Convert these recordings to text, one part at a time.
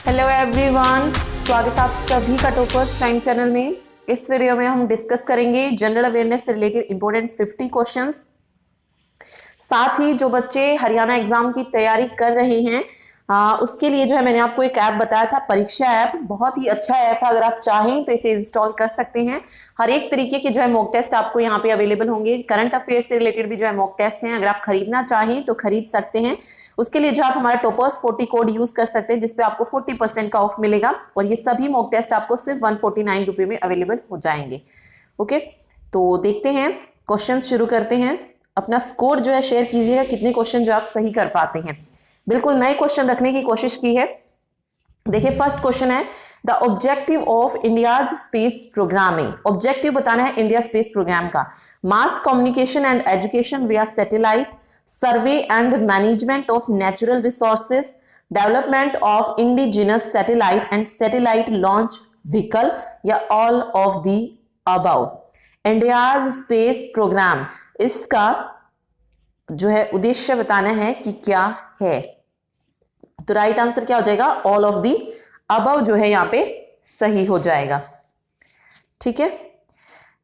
Hello everyone, स्वागत है आप सभी का टॉपर्स टाइम चैनल में। इस वीडियो में हम डिस्कस करेंगे जनरल अवेयरनेस से रिलेटेड इंपॉर्टेंट 50 क्वेश्चंस। साथ ही जो बच्चे हरियाणा एग्जाम की तैयारी कर रहे हैं उसके लिए जो है मैंने आपको एक ऐप बताया था, परीक्षा ऐप। बहुत ही अच्छा ऐप है, अगर आप चाहें तो इसे इंस्टॉल कर सकते हैं। हर एक तरीके के जो है मॉक टेस्ट आपको यहाँ पे अवेलेबल होंगे। करंट अफेयर से रिलेटेड भी जो है मॉक टेस्ट हैं, अगर आप खरीदना चाहें तो खरीद सकते हैं। उसके लिए जो आप हमारा टॉपर्स 40 कोड यूज कर सकते हैं, जिसपे आपको 40% का ऑफ मिलेगा और ये सभी मॉक टेस्ट आपको सिर्फ 149 रुपए में अवेलेबल हो जाएंगे। ओके, तो देखते हैं, क्वेश्चन शुरू करते हैं। अपना स्कोर जो है शेयर कीजिएगा, कितने क्वेश्चन जो आप सही कर पाते हैं। बिल्कुल नए क्वेश्चन रखने की कोशिश की है। देखिए फर्स्ट क्वेश्चन है, the objective of India's space programming. Objective बताना है इंडिया स्पेस प्रोग्राम का। Mass communication and education via satellite, survey and management of natural resources, development of indigenous satellite and satellite launch vehicle, या all of the above. India's space programme, इसका जो है उद्देश्य बताना है कि क्या है। तो राइट आंसर क्या हो जाएगा, ऑल ऑफ दी अबव जो है यहां पे सही हो जाएगा। ठीक है,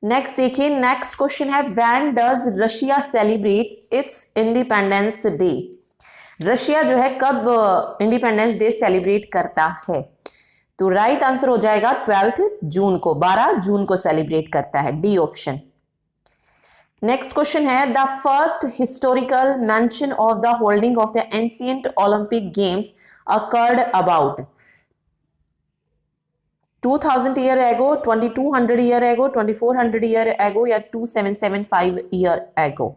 नेक्स्ट देखिए, नेक्स्ट क्वेश्चन है, when does Russia celebrate it's independence day. Russia जो है कब इंडिपेंडेंस डे सेलिब्रेट करता है। तो राइट आंसर हो जाएगा 12 जून को, 12 जून को सेलिब्रेट करता है, डी ऑप्शन। नेक्स्ट क्वेश्चन है, the first historical mention of the holding of the ancient Olympic games occurred about 2000 year ago, 2200 year ago, 2400 year ago, या 2775 year ago.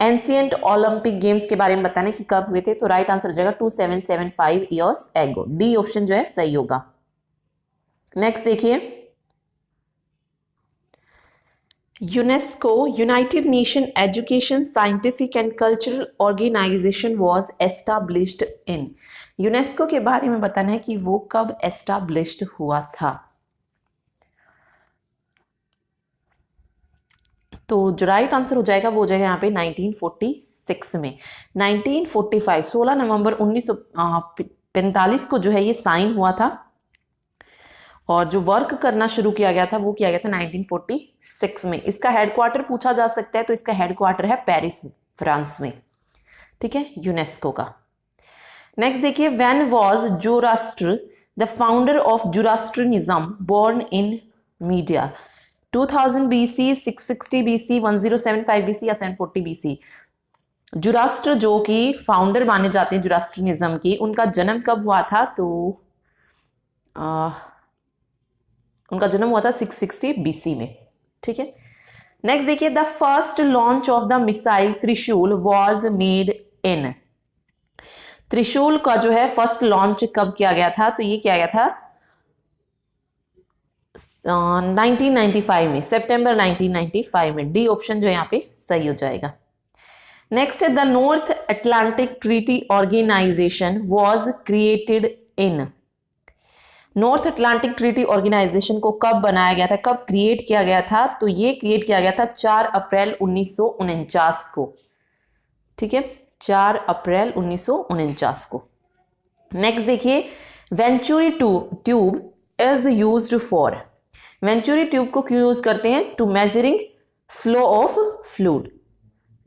Ancient Olympic games के बारे में बताने कि कब हुए थे। तो राइट आंसर हो जाएगा 2775 ईयर्स एगो, डी ऑप्शन जो है सही होगा। नेक्स्ट देखिए, UNESCO United Nation Education Scientific and Cultural Organization was established in. UNESCO के बारे में बताना है कि वो कब एस्टैब्लिश्ड हुआ था। तो जो राइट आंसर हो जाएगा वो हो जाएगा यहाँ पे 1946 में। 1945 16 नवंबर 1945 को जो है ये साइन हुआ था, और जो वर्क करना शुरू किया गया था वो किया गया था 1946 में। इसका हेडक्वार्टर पूछा जा सकता है, तो इसका हेडक्वार्टर है पेरिस, फ्रांस में। ठीक है, यूनेस्को का। नेक्स्ट देखिए, when was Zoroaster the founder of Zoroastrianism born in Media. 2000 BC, 660 BC, 1075 BC या 740 BC। ज़ोरास्ट्र जो कि फाउंडर माने जाते हैं ज़ोरास्ट्रियनिज्म की, उनका जन्म कब हुआ था। तो उनका जन्म हुआ था 660 BC में। ठीक है, नेक्स्ट देखिए, the first launch of the missile त्रिशूल वाज मेड इन। त्रिशूल का जो है फर्स्ट लॉन्च कब किया गया था। तो ये किया गया था 1995 में, सितंबर 1995 में, डी ऑप्शन जो यहाँ पे सही हो जाएगा। नेक्स्ट है, the North Atlantic Treaty Organization was created in. North Atlantic Treaty Organization को कब बनाया गया था, कब क्रिएट किया गया था। तो ये क्रिएट किया गया था 4 अप्रैल 1949 को। ठीक है, 4 अप्रैल 1949 को। नेक्स्ट देखिए, venturi tube is used for. Venturi tube को क्यों यूज करते हैं, to measuring flow of fluid,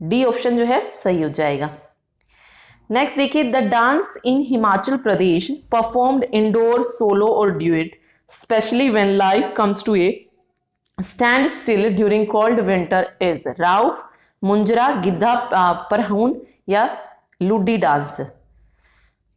D option जो है सही हो जाएगा। नेक्स्ट देखिए, the dance in Himachal Pradesh performed indoor, solo और duet, specially when life comes to a stand still during cold winter is Rauf, Munjra, Giddha Parhun, या लुड्डी डांस।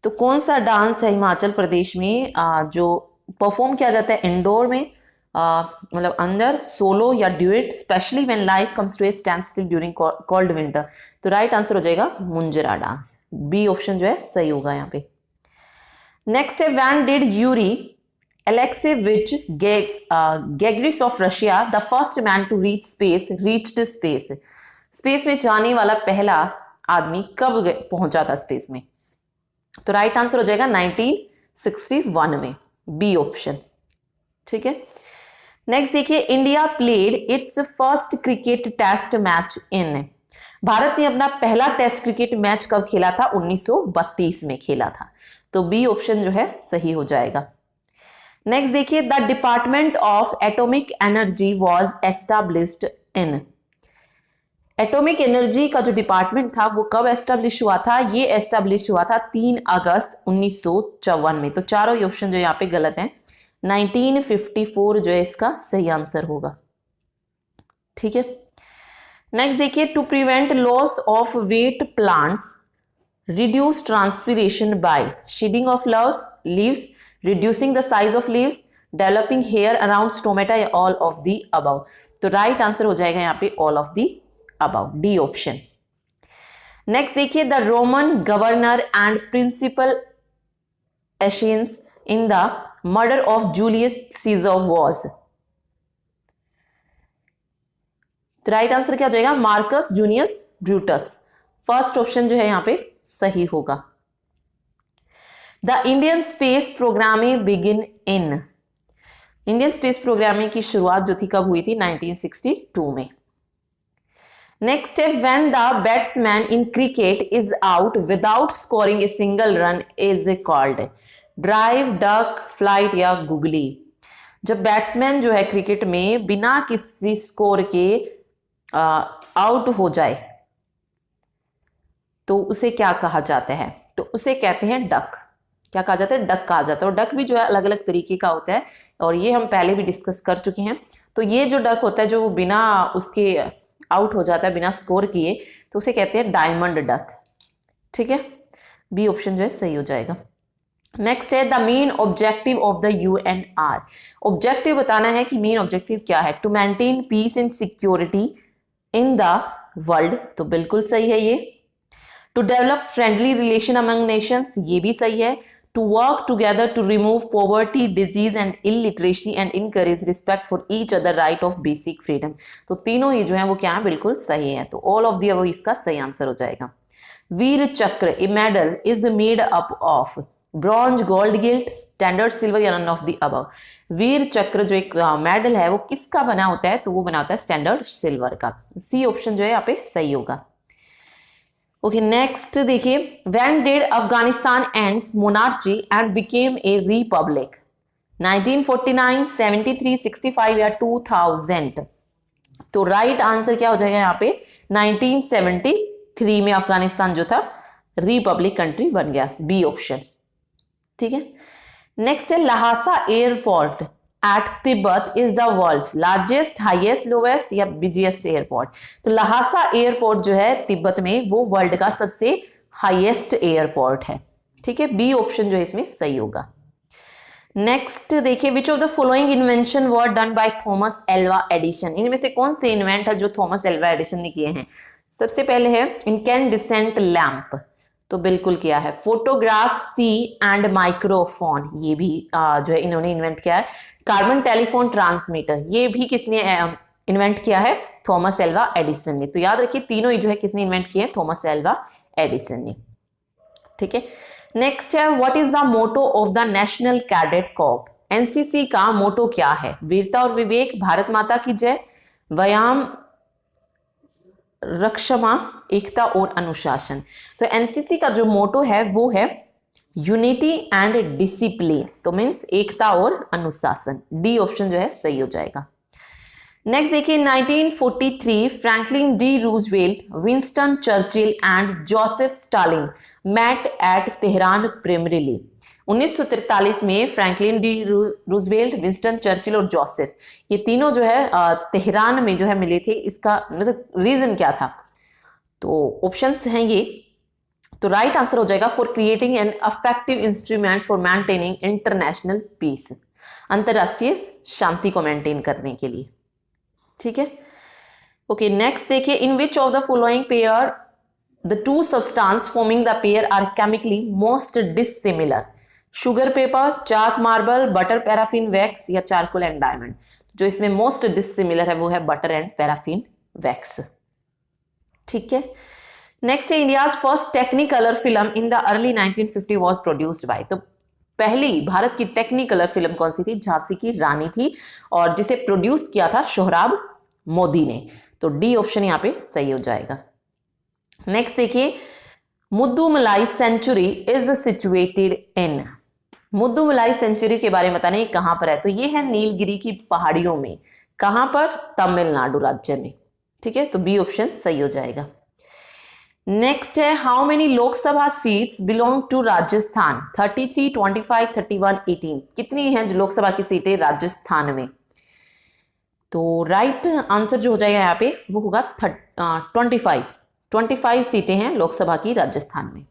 तो कौन सा डांस है हिमाचल प्रदेश में जो परफॉर्म किया जाता है इंडोर में, मतलब अंदर, सोलो या duet, specially when life comes to a stand still during cold winter. तो राइट आंसर हो जाएगा मुंजरा डांस, बी ऑप्शन जो है सही होगा यहाँ पे। नेक्स्ट है, when did Yuri Alexeyevich Gagarin of Russia the first man to reach space reached space. Space में जाने वाला पहला आदमी कब पहुंचा था स्पेस में। तो राइट आंसर हो जाएगा 1961 में, बी ऑप्शन। ठीक है, नेक्स्ट देखिए, India played its first cricket test match in. भारत ने अपना पहला टेस्ट क्रिकेट मैच कब खेला था, 1932 में खेला था। तो बी ऑप्शन जो है सही हो जाएगा। नेक्स्ट देखिए, the department of atomic energy was established in. Atomic energy का जो डिपार्टमेंट था वो कब एस्टैब्लिश हुआ था? ये एस्टैब्लिश हुआ था 3 अगस्त 1954 में। तो चारों ही ऑप्शन जो यहाँ पे गलत हैं। 1954 जो है इसका सही आंसर होगा। ठीक है, नेक्स्ट देखिए, to prevent loss of wet plants reduce transpiration by shading of leaves, reducing the size of leaves, developing hair around stomata, या all of the above। तो राइट आंसर हो जाएगा यहाँ पे all of the above, D option. Next देखिए, the Roman governor and principal Asians in the murder of Julius Caesar was. तो right answer क्या हो जाएगा? Marcus Junius Brutus. First option जो है यहाँ पे सही होगा। The Indian space programming begin in. Indian space programming की शुरुआत जो थी कब हुई थी? 1962 में। नेक्स्ट है, when the batsman in cricket is out without scoring a single run is called. Drive, duck, flight या गुगली। जब बैट्समैन जो है क्रिकेट में बिना किसी स्कोर के आउट हो जाए तो उसे क्या कहा जाता है? तो उसे कहते हैं डक। क्या कहा जाता है? डक कहा जाता है। और डक भी जो है अलग अलग तरीके का होता है और ये हम पहले भी डिस्कस कर चुके हैं। तो ये जो डक होता है जो वो बिना उसके आउट हो जाता है बिना स्कोर किए, तो उसे कहते हैं डायमंड डक। ठीक है, बी ऑप्शन जो है सही हो जाएगा। नेक्स्ट है, the main objective of the UNR. Objective बताना है कि मेन ऑब्जेक्टिव क्या है? To maintain peace and security in the world. तो बिल्कुल सही है ये। To develop friendly relation among nations, ये भी सही है। To work together to remove poverty, disease and illiteracy and encourage respect for each other, right of basic freedom. तो तीनों ही जो है वो क्या है? बिल्कुल सही है। तो ऑल ऑफ दी अबव इसका सही आंसर हो जाएगा। Vir Chakra a medal is made up of bronze, gold, gilt, standard silver या none of the above. Vir Chakra जो एक मेडल है वो किसका बना होता है? तो वो बना होता है स्टैंडर्ड सिल्वर का। सी ऑप्शन जो है यहाँ पे सही होगा। ओके, नेक्स्ट देखिए, when did Afghanistan ends monarchy and became a Republic? 1949, 73, 65 या 2000। तो राइट आंसर क्या हो जाएगा यहाँ पे? 1973 में अफगानिस्तान जो था रिपब्लिक कंट्री बन गया, बी ऑप्शन। ठीक है, नेक्स्ट है, Lhasa airport at Tibet is the world's largest, highest, lowest या बिजिएस्ट एयरपोर्ट। तो लहासा एयरपोर्ट जो है तिब्बत में वो वर्ल्ड का सबसे हाईएस्ट एयरपोर्ट है। ठीक है, बी ऑप्शन जो है इसमें सही होगा। नेक्स्ट देखिए, which of the following invention were done by Thomas Alva Edison. इनमें से कौन से इन्वेंट है जो थॉमस एल्वा एडिसन ने किए हैं? सबसे पहले है इनकैंडिसेंट लैंप, तो बिल्कुल किया है। फोटोग्राफ, सी एंड माइक्रोफोन, ये भी जो है इन्होंने इन्वेंट किया है। कार्बन टेलीफोन ट्रांसमीटर, ये भी किसने इन्वेंट किया है? थॉमस एल्वा एडिसन ने। तो याद रखिए तीनों ही जो है किसने इन्वेंट किए? थॉमस एल्वा एडिसन ने। ठीक है, नेक्स्ट है, what is the motto of the national cadet corps? NCC का मोटो क्या है? वीरता और विवेक, भारत माता की जय, व्यायाम, रक्षमा, एकता और अनुशासन। तो एनसीसी का जो मोटो है वो है यूनिटी एंड डिसिप्लिन, तो मींस एकता और अनुशासन। डी ऑप्शन जो है सही हो जाएगा। नेक्स्ट देखिए, 1943 Franklin D Roosevelt, Winston Churchill and Joseph Stalin met at Tehran primarily. 1943 में Franklin D Roosevelt, Winston Churchill और जोसेफ, ये तीनों जो है तेहरान में जो है मिले थे। इसका मतलब रीजन क्या था? तो ऑप्शंस हैं ये। तो राइट आंसर हो जाएगा for creating an effective instrument for maintaining international peace, अंतरराष्ट्रीय शांति को मेंटेन करने के लिए। ठीक है, ओके, नेक्स्ट देखिए, in which of the following pair the two substance forming the pair are chemically most dissimilar? Sugar paper, chalk marble, butter paraffin wax या चारकोल एंड डायमंड। जो इसमें मोस्ट डिसिमिलर है वो है बटर एंड पैराफिन वैक्स। ठीक है, next है, India's first Technicolor film in the early 1950 was produced by. तो पहली भारत की टेक्निकलर फिल्म कौन सी थी? झांसी की रानी थी और जिसे प्रोड्यूस किया था सोहराब मोदी ने। तो डी ऑप्शन यहाँ पे सही हो जाएगा। नेक्स्ट देखिए, Mudumalai sanctuary is situated in, Mudumalai sanctuary के बारे में बताना, ये कहां पर है? तो ये है नीलगिरी की पहाड़ियों में। कहां पर? तमिलनाडु राज्य में। ठीक है, तो बी ऑप्शन सही हो जाएगा। नेक्स्ट है, how many Lok Sabha seats belong to Rajasthan? 33, 25, 31, 18। कितनी हैं लोकसभा की सीटें राजस्थान में? तो राइट आंसर जो हो जाएगा यहाँ पे वो होगा 25 सीटें हैं लोकसभा की राजस्थान में।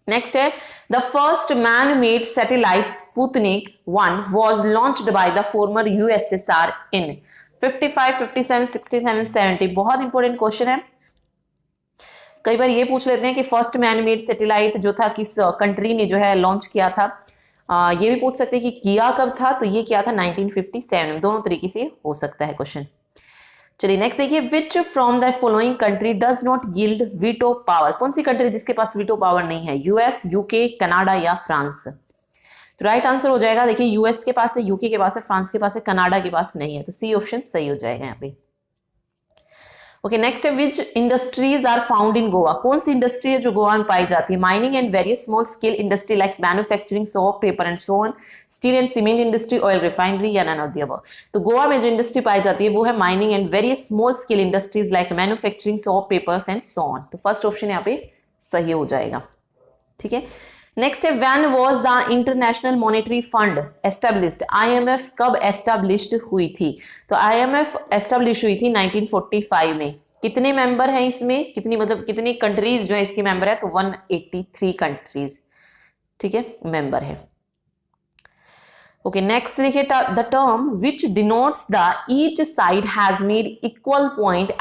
नेक्स्ट है, the first man made satellite Sputnik 1 was launched by the former USSR इन 55, 57, 67, 70। बहुत इंपॉर्टेंट क्वेश्चन है। कई बार ये पूछ लेते हैं कि फर्स्ट मैन मेड सैटेलाइट जो था किस कंट्री ने जो है लॉन्च किया था। ये भी पूछ सकते हैं कि किया कब था, तो ये किया था 1957 में। दोनों तरीके से हो सकता है क्वेश्चन। चलिए नेक्स्ट देखिए, which from the following country does not yield veto power? कौन सी कंट्री जिसके पास वीटो पावर नहीं है? यूएस, यूके, कनाडा या फ्रांस? तो राइट आंसर हो जाएगा, देखिए यूएस के पास है, यूके के पास है, फ्रांस के पास है, कनाडा के पास नहीं है, तो सी ऑप्शन सही हो जाएगा यहाँ पे। ओके नेक्स्ट है, which industries are found in Goa? कौन सी इंडस्ट्री है जो गोवा में पाई जाती है? Mining and various small scale industry like manufacturing, soap, paper and so on, steel and cement industry, oil refinery या नन ऑफ द अबव? तो गोवा में जो इंडस्ट्री पाई जाती है वो है mining and various small scale industries like manufacturing, soap, papers and so on. तो first option यहाँ पे सही हो जाएगा। ठीक है, नेक्स्ट है, when was the international monetary fund established? IMF कब एस्टेब्लिश्ड हुई थी? तो आईएमएफ एस्टेब्लिश हुई थी 1945 में। कितने मेंबर हैं इसमें? कितनी मतलब कितनी कंट्रीज जो है इसकी मेंबर है? तो 183 कंट्रीज, ठीक है, मेंबर है। ओके नेक्स्ट देखिए, the term which denotes the each side has made equal point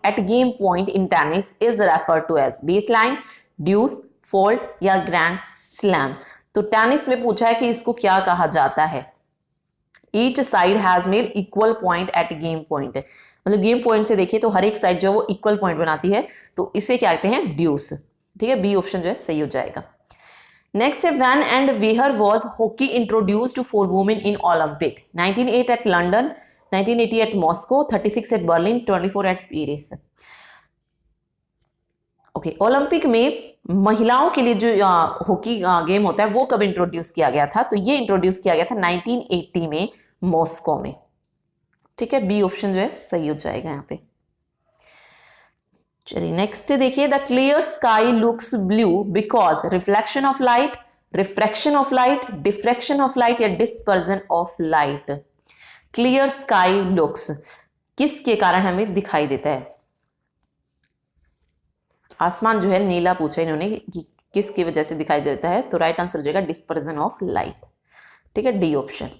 at game point in tennis is referred to as baseline, deuce, fold या ग्रैंड स्लैम? तो टेनिस में पूछा है कि इसको क्या कहा जाता है? Each side has made equal point at game point, मतलब गेम पॉइंट से देखिए तो हर एक साइड जो है वो इक्वल पॉइंट बनाती है, तो इसे क्या कहते हैं? ड्यूस। ठीक है, बी ऑप्शन जो है सही हो जाएगा। नेक्स्ट है, when and where was hockey introduced for women in Olympic? 1908 at London, 1980 at Moscow, 36 at Berlin, 24 at Paris. Okay, Olympic में महिलाओं के लिए जो हॉकी गेम होता है वो कब इंट्रोड्यूस किया गया था? तो ये इंट्रोड्यूस किया गया था 1980 में मॉस्को में। ठीक है, बी ऑप्शन जो है सही हो जाएगा यहाँ पे। चलिए नेक्स्ट देखिए, the clear sky looks blue because reflection of light, refraction of light, diffraction of light या dispersion of light? Clear sky looks किसके कारण हमें दिखाई देता है? आसमान जो है नीला पूछा इन्होंने कि किसकी वजह से दिखाई देता है, तो राइट आंसर हो जाएगा डिस्पर्जन ऑफ लाइट। ठीक है, डी ऑप्शन।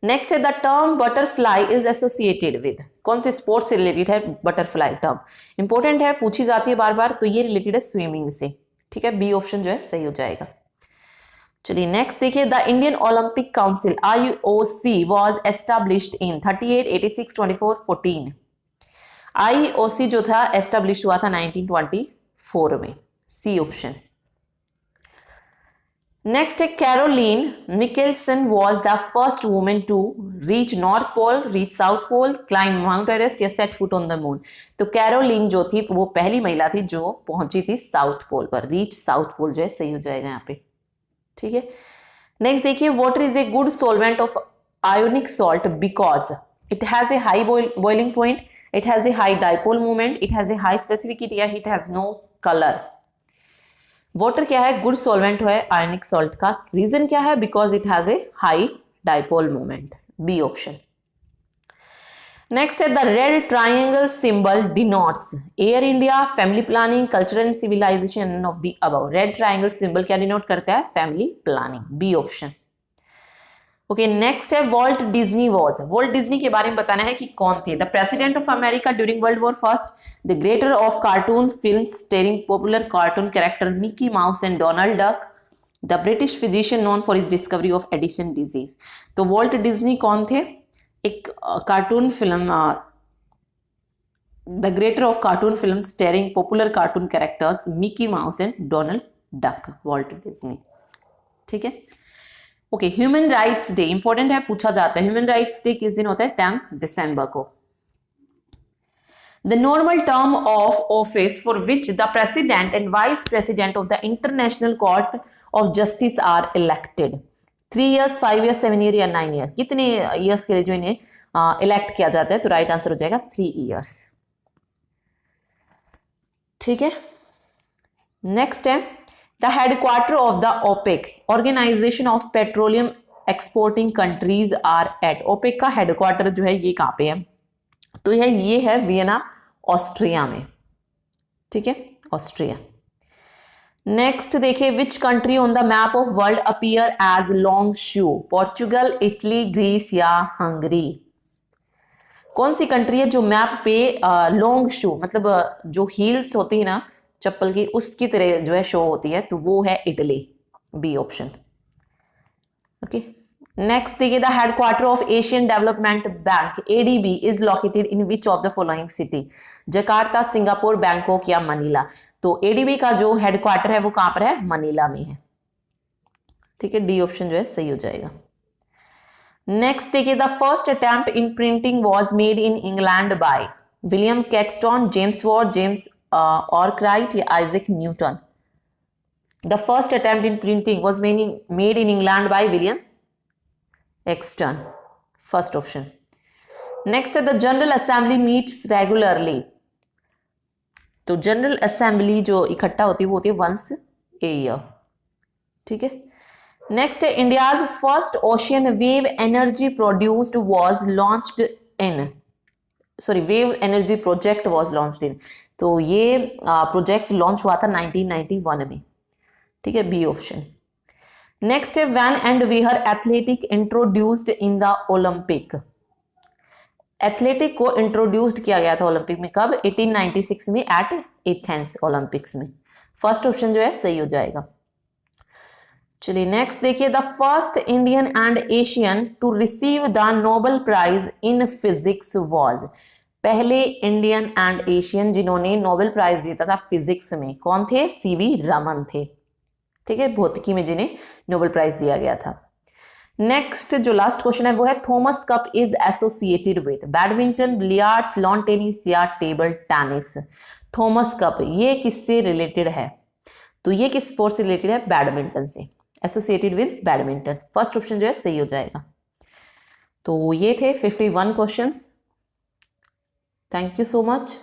नेक्स्ट है, the term butterfly is associated with? कौन से स्पोर्ट से रिलेटेड है बटरफ्लाई टर्म? इंपॉर्टेंट है, पूछी जाती है बार बार, तो ये रिलेटेड है स्विमिंग से। ठीक है, बी ऑप्शन जो है सही हो जाएगा। चलिए नेक्स्ट देखिए, the Indian Olympic council IOC was established in 38, 86, 24, 14। IOC जो था एस्टैब्लिश हुआ था 1924 में, सी ऑप्शन। नेक्स्ट है, Caroline Mikkelsen was the first women to reach North Pole, reach South Pole, climb Mount Everest या set foot on the moon? तो Caroline जो थी वो पहली महिला थी जो पहुंची थी साउथ पोल पर। रीच साउथ पोल जो है सही हो जाएगा यहाँ पे। ठीक है, नेक्स्ट देखिए, water is a good solvent of ionic salt because it has a high boiling point, it has a high dipole moment, it has a high specificity या it has no color? Water क्या है? Good solvent है ionic salt का। Reason क्या है? Because it has a high dipole moment, B option. Next है, the red triangle symbol denotes? Air India, family planning, culture and civilisation of the above? Red triangle symbol क्या denote करता है? Family planning, B option. Okay next है, Walt Disney was? Walt Disney के बारे में बताना है कि कौन थे? The president of America during World War first, the creator of cartoon film starring popular cartoon character Mickey Mouse and Donald Duck, the British physician known for his discovery of Addison disease? तो Walt Disney कौन थे? एक cartoon film, the creator of cartoon film starring popular cartoon characters Mickey Mouse and Donald Duck, Walt Disney. ठीक है, okay, human rights day important है, पूछा जाता है ह्यूमन राइट्स डे किस दिन होता है? 10 दिसंबर को। The normal term of office for which the president and vice president of the International Court of Justice are elected. 3 years, 5 years, 7 years या 9 years. कितने years के लिए जो इन्हें elect किया जाता है? तो right answer हो जाएगा 3 years. ठीक है. Next है the headquarter of the OPEC, Organization of Petroleum Exporting Countries are at. OPEC का headquarter जो है ये कहाँ पे है? तो ये है वियना ऑस्ट्रिया में. ठीक है, ऑस्ट्रिया. नेक्स्ट देखिए, which country on the map of world appear as long shoe? Portugal, Italy, Greece या हंगरी? कौन सी कंट्री है जो मैप पे लॉन्ग शू मतलब जो हील्स होती है ना चप्पल की उसकी तरह जो है शो होती है? तो वो है Italy. B option. Okay. Next देखिए, the headquarter of Asian Development Bank ADB is located in which of the following city? Jakarta, Singapore, Bangkok या मनीला? तो ADB का जो हेडक्वार्टर है वो कहां पर है? मनीला में है. ठीक है, डी ऑप्शन जो है सही हो जाएगा. नेक्स्ट देखिए, the first attempt in printing was made in England by William Caxton, James Watt, James Arkwright या Isaac Newton? The first attempt in printing was made in England by William Caxton. First option. Next, the General Assembly meets regularly. तो General Assembly जो इकट्ठा होती है वो होती है once a year. ठीक है. Next, India's first ocean wave energy produced was launched in. Sorry, wave energy project was launched in. तो ये प्रोजेक्ट लॉन्च हुआ था 1991 में. ठीक है, बी ऑप्शन. नेक्स्ट है when and where athletic introduced in the Olympic. Athletic को introduced किया गया था ओलंपिक में कब? 1896 में एट एथेंस ओलंपिक्स में. फर्स्ट ऑप्शन जो है सही हो जाएगा. चलिए नेक्स्ट देखिए, the first Indian and Asian to receive the Nobel prize in physics was. पहले इंडियन एंड एशियन जिन्होंने नोबेल प्राइज जीता था फिजिक्स में कौन थे? सीवी रमन थे. ठीक है, भौतिकी में जिन्हें नोबेल प्राइज दिया गया था. नेक्स्ट जो लास्ट क्वेश्चन है वो है Thomas cup is associated with badminton, billiards, lawn tennis या टेबल टेनिस? थॉमस कप ये किससे रिलेटेड है? तो ये किस स्पोर्ट से रिलेटेड है? बैडमिंटन से. Associated with badminton. First option जो है सही हो जाएगा. तो ये थे 51 questions. Thank you so much.